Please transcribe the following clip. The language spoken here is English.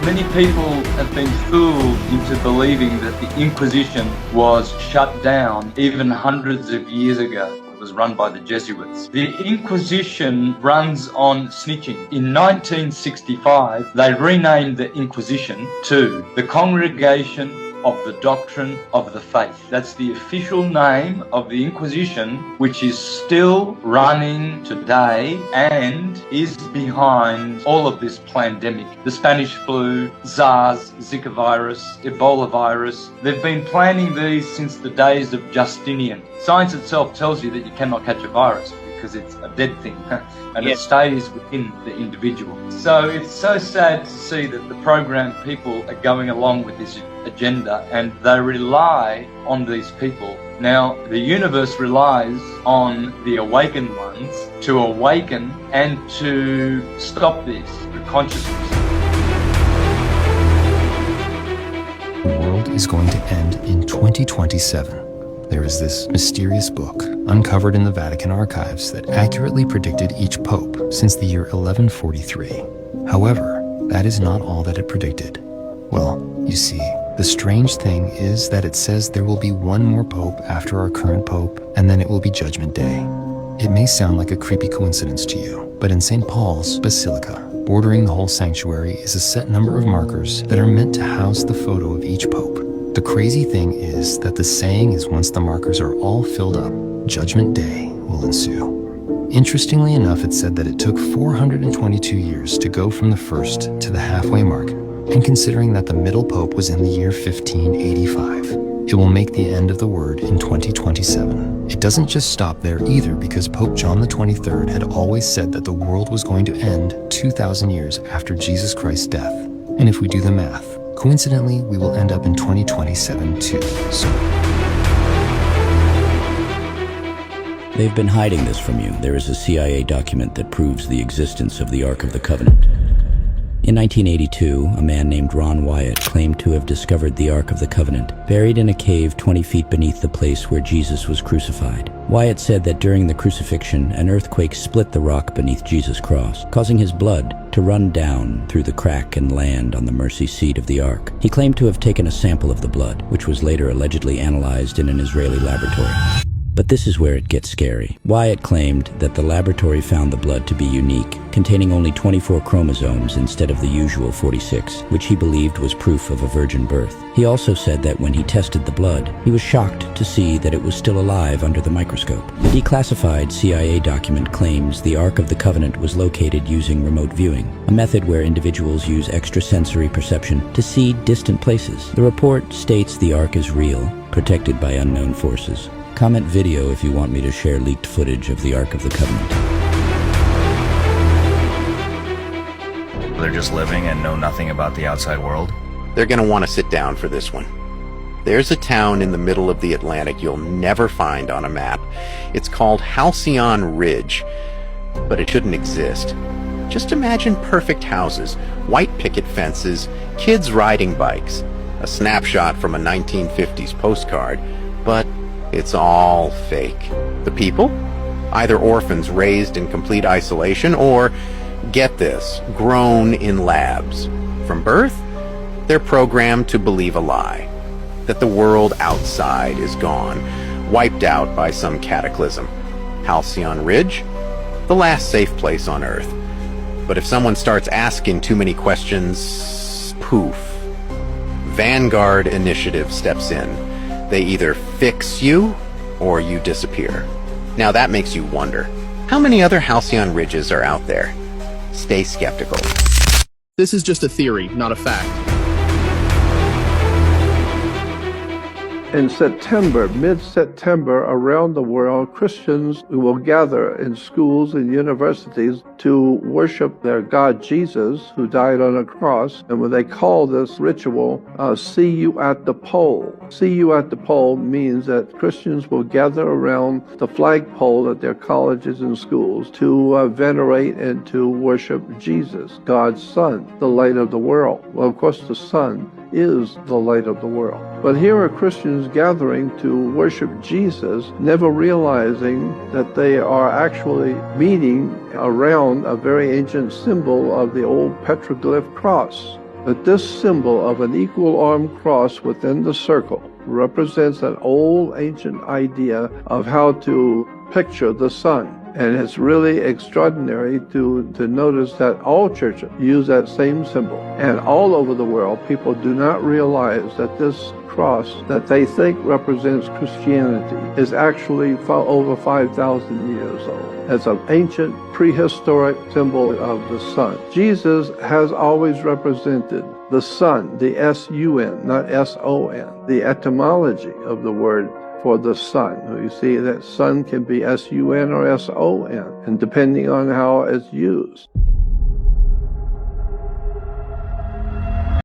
Many people have been fooled into believing that the Inquisition was shut down even hundreds of years ago. It was run by the Jesuits. The Inquisition runs on snitching. In 1965, they renamed the Inquisition to the Congregation of the Doctrine of the Faith. That's the official name of the Inquisition, which is still running today and is behind all of this pandemic. The Spanish flu, SARS, Zika virus, Ebola virus. They've been planning these since the days of Justinian. Science itself tells you that you cannot catch a virus because it's a dead thing and it stays within the individual. So it's so sad to see that the program people are going along with this agenda and they rely on these people. Now, the universe relies on the awakened ones to awaken and to stop this through consciousness. The world is going to end in 2027. There is this mysterious book uncovered in the Vatican archives that accurately predicted each pope since the year 1143. However, that is not all that it predicted. Well, you see, the strange thing is that it says there will be one more pope after our current pope, and then it will be Judgment Day. It may sound like a creepy coincidence to you, but in St. Paul's Basilica, bordering the whole sanctuary, is a set number of markers that are meant to house the photo of each pope. The crazy thing is that the saying is once the markers are all filled up, Judgment Day will ensue. Interestingly enough, it said that it took 422 years to go from the first to the halfway mark, and considering that the middle pope was in the year 1585, it will make the end of the word in 2027. It doesn't just stop there either, because Pope John the 23rd had always said that the world was going to end 2,000 years after Jesus Christ's death. And if we do the math, coincidentally, we will end up in 2027 too. So they've been hiding this from you. There is a CIA document that proves the existence of the Ark of the Covenant. In 1982, a man named Ron Wyatt claimed to have discovered the Ark of the Covenant, buried in a cave 20 feet beneath the place where Jesus was crucified. Wyatt said that during the crucifixion, an earthquake split the rock beneath Jesus' cross, causing his blood to run down through the crack and land on the mercy seat of the Ark. He claimed to have taken a sample of the blood, which was later allegedly analyzed in an Israeli laboratory. But this is where it gets scary. Wyatt claimed that the laboratory found the blood to be unique, containing only 24 chromosomes instead of the usual 46, which he believed was proof of a virgin birth. He also said that when he tested the blood, he was shocked to see that it was still alive under the microscope. The declassified CIA document claims the Ark of the Covenant was located using remote viewing, a method where individuals use extrasensory perception to see distant places. The report states the Ark is real, protected by unknown forces. Comment video if you want me to share leaked footage of the Ark of the Covenant. They're just living and know nothing about the outside world? They're going to want to sit down for this one. There's a town in the middle of the Atlantic you'll never find on a map. It's called Halcyon Ridge, but it shouldn't exist. Just imagine perfect houses, white picket fences, kids riding bikes, a snapshot from a 1950s postcard, but it's all fake. The people? Either orphans raised in complete isolation or, get this, grown in labs. From birth, they're programmed to believe a lie. That the world outside is gone, wiped out by some cataclysm. Halcyon Ridge? The last safe place on Earth. But if someone starts asking too many questions, poof. Vanguard Initiative steps in. They either fix you, or you disappear. Now that makes you wonder, how many other Halcyon Ridges are out there? Stay skeptical. This is just a theory, not a fact. In September, mid-September, around the world, Christians will gather in schools and universities to worship their God Jesus, who died on a cross. And when they call this ritual, see you at the pole. See you at the pole means that Christians will gather around the flagpole at their colleges and schools to venerate and to worship Jesus, God's Son, the light of the world. Well, of course, the Son is the light of the world. But here are Christians gathering to worship Jesus, never realizing that they are actually meeting around a very ancient symbol of the old petroglyph cross. But this symbol of an equal armed cross within the circle represents an old ancient idea of how to picture the sun. And it's really extraordinary to notice that all churches use that same symbol. And all over the world, people do not realize that this cross that they think represents Christianity is actually over 5,000 years old. It's an ancient prehistoric symbol of the sun. Jesus has always represented the sun, the S-U-N, not S-O-N, the etymology of the word for the sun. You see that sun can be S-U-N or S-O-N, and depending on how it's used.